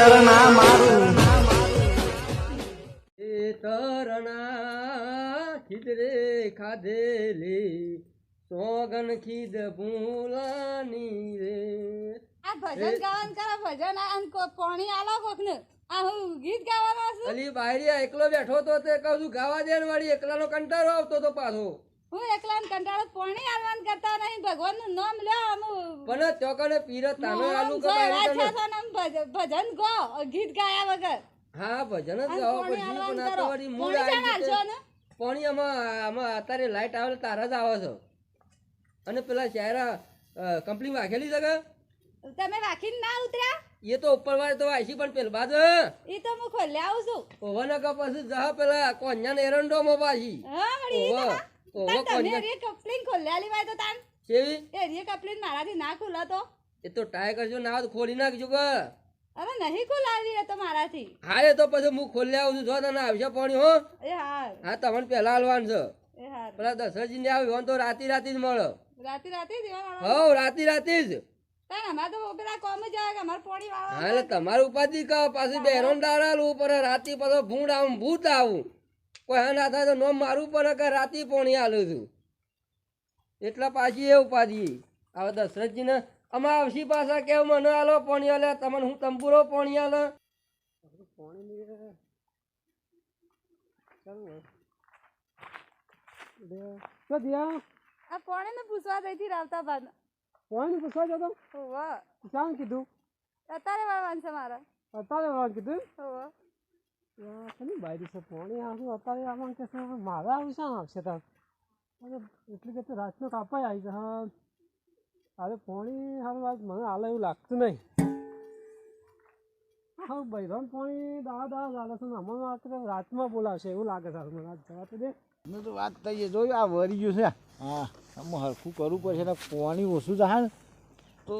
ખેતરના મારું ખેતરના ખીદરે ખાધેલી સોગન ખીદ ભૂલાની રે. આ ભજન ગાવાનું કરો ભજન પાણી આલો કોક ને આ હું ગીત ગાવાનો છું. અલી બાયરી એકલો બેઠો તો તે કહું છું ગાવા દે ને વાળી એકલાનો કંટાળો આવતો તો પાછો. હું એકલા ને કંટાળો પાણી આલવાન કરતા નહીં ભગવાન નું નામ લ્યો પણ ચોકને પીરત તાનો આલુ કે બાયરી તને. ભજન ગો ગીત ગાયા વગર હા ભજન જ ગાવા પડશે પણ આ તો વળી મૂળ આવી ગયું. પાણી આમાં અત્યારે લાઈટ આવે તારા જ આવે છે. અને પેલા ચહેરા કંપની વાઘેલી છે કે તમે રાખીને ના ઉતર્યા એ તો ઉપર વાળે તો આઈસી પણ પેલ બાદ એ તો હું ખોલી આવું છું. ઓવન કા પછી જા પેલા કોન્યાને એરંડો માં પાછી હા વળી ઓહો ઓહો તમે કોન્યા રે કપલિંગ ખોલ્યાલી વાય તો તાન કેવી એ રે કપલિંગ મારાથી ના ખુલા તો એ તો ટ્રાય કરજો ના તો ખોલી નાખજો કે અરે નહીં ખુલાવી એ તો મારાથી. હા એ તો પછી હું ખોલી આવું છું જો તને આવશે પાણી હો. એ હાર હા તમને પેલા હાલવાનું છે એ હાર પેલા દશરથજી ને આવ્યું તો રાતી જ મળે. રાતે દેવા હો રાતી જ તાન અમાર તો પેલા કોમ જ આવે કે અમાર પોણી વાળો હા એટલે તમારું ઉપાધિ કહો પાછું બેરોન દાડાલું ઉપર રાતી પાછો ભૂંડ આવું ભૂત આવું કોઈ હા ના થાય તો નોમ મારું પડે કે રાતી પોણી આલું છું એટલા પાછી એ ઉપાધિ. હવે દશરથજીને અમાર આવશી પાછા કેવું મને આલો પોણી આલે તમને હું તંબુરો પોણી આલે આ પોણી ને પૂછવા જઈથી રાવતા બાદ પોણી પૂછવા જતો હોવા ચાલ કીધું અત્યારે વાળવાનું છે મારે અત્યારે વાત કીધું હોવા શેની બાયરી છે પોણી આવું અત્યારે આવવાનું કે છે મારે આવું શા આવશે તાર એટલી કે રાતનો કાપાઈ આવી છે હા અરે પોણી સારું વાત મને હાલે એવું લાગતું નહીં. હા બૈરાન પોણી દાદા ચાલે છે ને હમણાં રાતમાં બોલાવશે એવું લાગે છે મને આજ જવા તો દે મેં તો વાત થઈ જોયું આ વરી ગયું છે. હા આમાં હરખું કરવું પડશે ને પાણી ઓછું જાય ને તો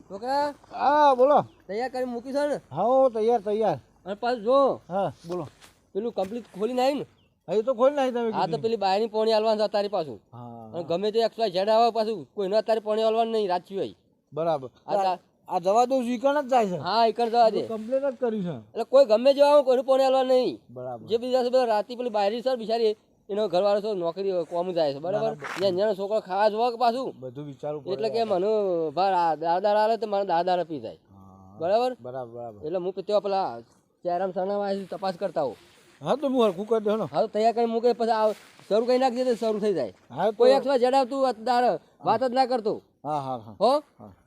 છોકરા હા બોલો તૈયાર કરી મૂકી છે ને હા તૈયાર અને પાછું જો હા બોલો પેલું કમ્પ્લીટ ખોલી નાખી ને હવે તો ખોલી નાખી તમે હા તો પેલી બાયની પોણી હાલવાનું છે અત્યારે પાછું હા અને ગમે તે XY Z આવે પાછું કોઈને અત્યારે પોણી હાલવાનું નહીં રાત સિવાય. બરાબર આ આ જવા દઉં સ્વીકાર જ જાય છે હા એકર જવા દે કમ્પ્લેટ જ કર્યું છે એટલે કોઈ ગમે જેવા આવે કોઈને પોણી હાલવાનું નહીં. બરાબર જે બીજા છે બધા રાતી પેલી બાયરી સર બિચારી એનો ઘરવાળો છે નોકરી કોમ જાય છે બરાબર એનો છોકરો ખાવા જોવા કે પાછું બધું વિચારવું પડે. એટલે કે મને દાદા હાલે તો મારા દાદા પી જાય બરાબર બરાબર એટલે હું તેવા પેલા ચારામ સણામાં તપાસ કરતા હોઉં. હા તો હું હરખું કરી દઉં ને હા તો તૈયાર કરી મૂકે પછી શરૂ કરી નાખજે તો શરૂ થઈ જાય. હા કોઈ XY Z આવતું વાત જ ના કરતો હા હા હા હો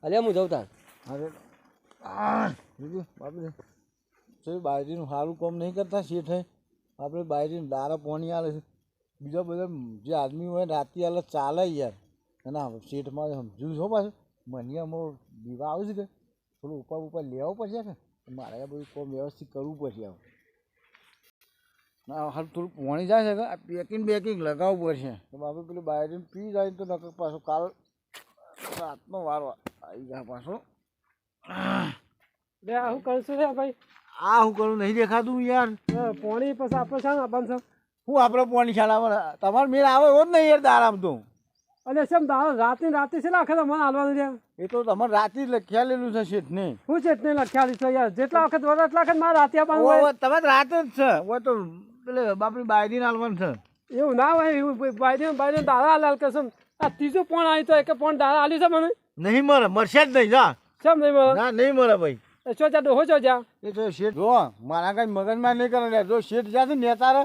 અલે હું જઉં તાર. અરે બાપરે બાયરીનું સારું કામ નહીં કરતા શેઠ આપણે બાયરીનું દારા પોણી આલે છે બીજા બધા જે આદમી હોય રાતે આલે ચાલે યાર ના શેઠમાં સમજ્યું છો પાછું મને અમારો દીવા આવે છે કે થોડું ઉપર લેવો પડશે કે મારે આ બધું કામ વ્યવસ્થિત કરવું પડશે હવે ના હાલ થોડું પોણી જાય છે કે આ પેકિંગ લગાવવું પડશે તો બાપુ પેલું બાયરીને પી જાય તો નકર પાછો કાલ રાતનો વારો આવી જાય પાછો બે હું કરશું રે ભાઈ આ હું કરું નહીં દેખાતું યાર પોણી પછી આપણે શા આપવાનું છે હું આપણે પોણી શાળા તમારે મેળ આવે એવો જ નહીં યાર દારામ તો અને શેમ રાતે છે ને આખે મને હાલવાનું છે એ તો તમારે રાતે જ લખ્યા લેલું છે શેઠને હું છે ને લખ્યા છે યાર જેટલા વખત વર એટલા વખત મારે રાતે આપવાનું હોય તમારે રાતે જ છે હોય તો પેલે બાપડી બાયરીને હાલવાનું છે એવું ના હોય એવું બાયરી દાડા હાલ કરશું આ ત્રીજું પોણ આવી તો એક પોણ દાડા હાલ્યું છે મને નહીં મરે મરશે જ નહીં જા શેમ નહીં મળે ના નહીં મરે ભાઈ છો જા ડોહો છો જા એ તો શેઠ જો મારા કાંઈ મગજમાં નહીં કરે જો શેઠ જ્યાંથી નેતારે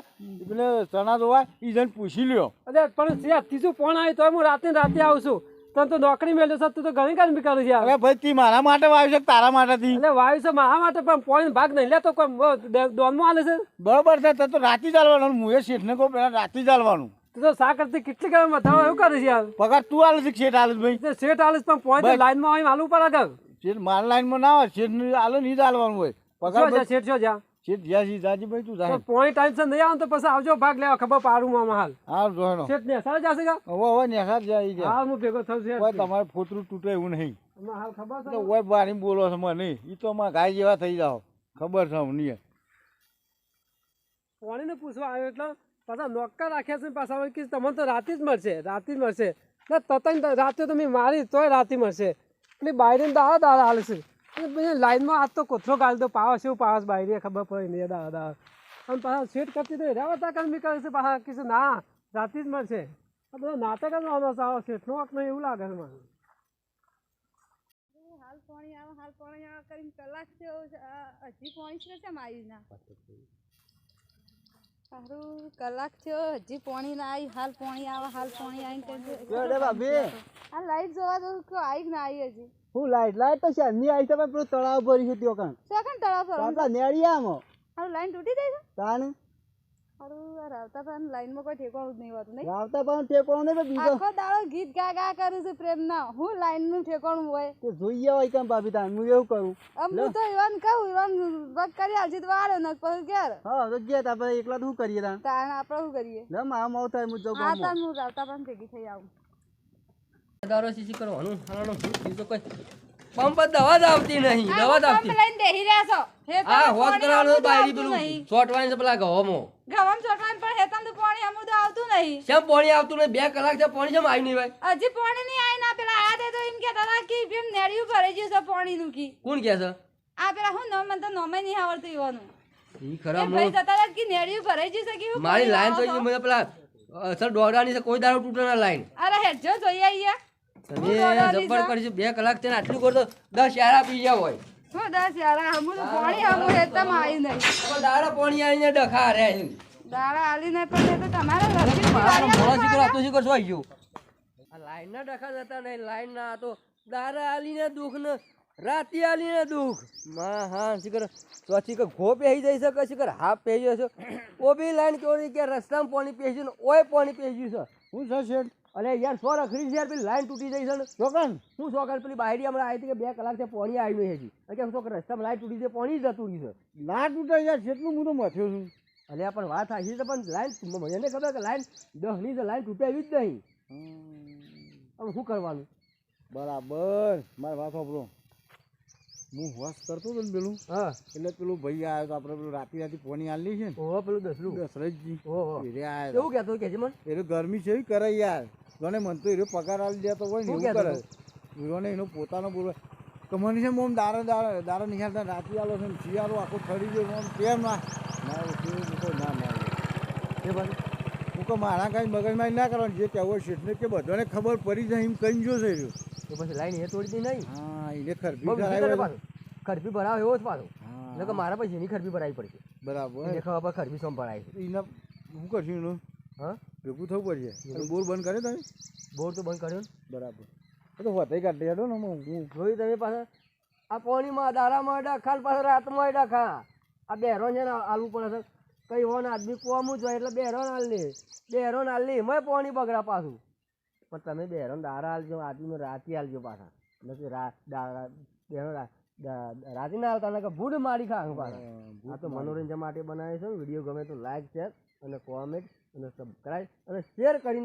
પેલે ચણા જોવા એ જઈને પૂછી લ્યો અરે પણ ત્રીજું પોણ આવી તો હું રાતે આવું છું તને તો નોકરી મેળ્યો છે તું તો ઘણી કામ કરું છે અરે ભાઈ તી મારા માટે વાવ્યું છે તારા માટેથી એટલે વાયુ છે મારા માટે પણ પોણી ભાગ નહીં લેતો કોઈ દોનમાં હાલે છે બરોબર છે તો રાતે ચાલવાનું હું એ શેઠને કહું પેલા રાતે ચાલવાનું તું તો સા કરતી કેટલી ગરમ વધારો એવું કરે છે યાર પગાર તું હાલે છે શેઠ હાલે ભાઈ શેઠ હાલે પણ પોઈન્ટ લાઈનમાં આવીને હાલવું પડે કે શેઠ મારા લાઈનમાં ના હોય શેઠ હાલે નહીં ચાલવાનું હોય પગાર શેઠ છો જા શેઠ જ્યાં જાજી ભાઈ તું જાય પોઈન્ટ ટાઈમ છે નહીં આવે તો પછી આવજો ભાગ લેવા ખબર પાડું મામા હાલ હા જોનો શેઠ ને સારા જશે કા હવે નેસાર જાય છે હા હું ભેગો થશે ઓય તમારે ફોતરું તૂટે એવું નહીં હાલ ખબર છે તો ઓય બારી બોલો છો મને ઈ તો અમાર ગાય જેવા થઈ જાવ ખબર છે અમને પોણીને પૂછવા આવ્યો એટલે પાછા નોકર રાખ્યા છે પાછા કે તમને તો રાતે જ મળશે ના તતન રાતે તો મેં મારી તોય રાતે મળશે એટલે બાયરીને દાડા હાલે છે પછી લાઈનમાં આજ તો કોથળો ગાળી દો પાવા શું પાવા બાયરી ખબર પડે નહીં દાદા અને પાછા સેટ કરતી તો રહ્યા હતા કર્મી કરે છે પાછા કીધું ના રાતી જ મળશે આ બધો નાટક જ વાંધો છે આવો શેઠનો વાંક નહીં એવું લાગે છે મને હાલ પાણી આવે કરીને કલાક થયો હજી પાણી છે કેમ આવ્યું ના સારું કલાક થયો હજી પાણી ના આવી હાલ પાણી આવે ભાભી આ લાઈટ જોવા દઉં કે આવી કે ના આવી હજી હું લાઈટ તો શહેરની આવી છે પણ પેલું તળાવ ભર્યું છે ત્યાં કાન સેકન્ડ તળાવ પર આપણા નેળિયામાં હારું લાઈન તૂટી જાય છે તાણ હારું આ રાવતા પણ લાઈનમાં કોઈ ઠેકાણું જ નહીં હોતું નહીં રાવતા પણ ઠેકોણો નહીં પણ બીજો આખો દાડો ગીત ગા ગા કરું છું પ્રેમ ના હું લાઈન નું ઠેકાણું હોય કે જોઈએ હોય કેમ ભાભી તાણ હું એવું કરું હું તો ઈવન કહું ઈવન વક કરી આવશે તો વાળો ન પછી ઘેર હા તો ગયા તા આપણે એકલા તો શું કરીએ તાણ તાણ આપણે શું કરીએ ના મારા માવ થાય હું જાઉં આ ગામમાં. તાણ હું રાવતા પણ ભેગી થઈ આવું દારો સીસી કરવાનું હાલાનો ભૂત તો કોઈ પંપ જ દવા જ આવતી નહીં દવા જ આવતી લઈને બેહી રહ્યા છો આ હોત કરવાનું બાયરી પેલું ચોટવાની છે પેલા ઘઉંમાં ગવામ ચોટવાન પણ હેતમ તો પાણી અમુદ આવતું નહીં કેમ પાણી આવતું નહીં 2 કલાક છે પાણી કેમ આવી નહીં ભાઈ હજી પાણી નહીં આય ના પેલા આ દે તો એમ કહેતા હતા કે એમ નેડિયું ભરાઈ ગયું છે પાણીનું કી કોણ કહે છે આ પેલા હું ન મને તો નોમે નહીં આવડતું ઈવાનું ઈ ખરા એ ભાઈ જતા હતા કે નેડિયું ભરાઈ ગયું છે કે હું મારી લાઈન તો પાણી મને પેલા અસર દોડાની છે કોઈ દાડો તૂટે ના લાઈન અરે હેડજો જોઈ આઈએ તમે જબર કરીશું 2 કલાક છે ને આટલું કરતો 10 યારા પી ગયા હોય હું 10 યારા હમું પાણી હમું હેતમ આવી નહીં તો દાડા પાણી આવીને ડખા રે દાડા આલી નહીં પણ એ તો તમારા ઘરથી મારા મોળા શીખર આતો શીખર શું આવી ગયું આ લાઈન ના ડખા જતા નહીં લાઈન ના તો દાડા આલીને દુઃખ ને રાતી આલીને દુઃખ હા શીખર તો શીખર ઘો પહેરી જઈ શકે શીખર હાફ પહેરી જશે ઓ બી લાઈન કેવી કે રસ્તામાં પાણી પહેર્યું ને ઓય પાણી પહેર્યું છે હું છે શેઠ અરે યાર સો રખડી છે યાર પેલી લાઈન તૂટી જઈ છે ને ચોકન શું સોકર પેલી બાયડી હમણાં આવી હતી કે 2 કલાક થી પાણી આવ્યું નહીં હજી કે શું રસ્તામાં લાઈન તૂટી છે પાણી જતું રહ્યું છે ના તૂટે યાર કેટલું હું તો મથ્યો છું અલ્યા પણ વાત સાચી છે પણ લાઈન મને ખબર કે લાઈન 10 ની છે લાઈન તૂટે એવી જ નહીં હવે શું કરવાનું બરાબર મારી વાત સાંભળો હું હોશ કરતો હતો ને પેલું હા એટલે પેલું ભાઈ આવ્યો તો આપણે પેલું રાતી પોણી આલી છે ને ઓહો પેલું દસલું દશરથજી ઓહો એ આવ્યો એવું કહેતો કે છે મને એ ગરમી છે એવી કરે યાર ગણે મન તો એ પગાર આલી દેતો હોય ને શું એવું કહેતો કરે વિરોને એનો પોતાનો બોલવા કમાની છે મોમ દારા નિહાળતા રાતી આલો છે ને શિયાળો આખો ઠરી ગયો મોમ કેમ ના ના હું તો ના ના એ બાજુ હું તો મારા કાંઈ મગજમાં ના કરવાનું જે કહેવું હોય શેઠને કે બધાને ખબર પડી જાય એમ કહી જો છે રહ્યો તો પછી લાઈન એ તોડી દઈ નહીં હા એને ખરબી બહુ વિચિત્ર કરાવ્યો પાછું. ખરબી ભરાવ એવો જ પાછો હા એટલે કે મારા પછી એની ખરબી ભરાવી પડશે બરાબર એને ખબર પડે ખરબી સોમ ભરાય છે એના શું કરશું એનું હા ભેગું થવું પડશે અને બોર બંધ કરે તમે બોર તો બંધ કર્યો ને બરાબર એ તો હોતે કાઢી હેડો ને હું જોઈ તમે પાછા આ પાણીમાં દારામાં ડખા પાછા રાતમાં ડખા આ બેરો છે ને આલવું પડે છે કઈ હોન આદમી કોમું જ હોય એટલે બેરો નાલ લે એમાંય પાણી બગડા પાછું પણ તમે બેરો દારા આલજો આદમી રાતી આલજો પાછા નથી બેરો રાતી ના આવતા ને કે ભૂડ મારી ખાવાનું પાછા આ તો મનોરંજન માટે બનાવે છે વિડીયો ગમે તો લાઈક શેર અને કોમેન્ટ અને સબસ્ક્રાઈબ અને શેર કરીને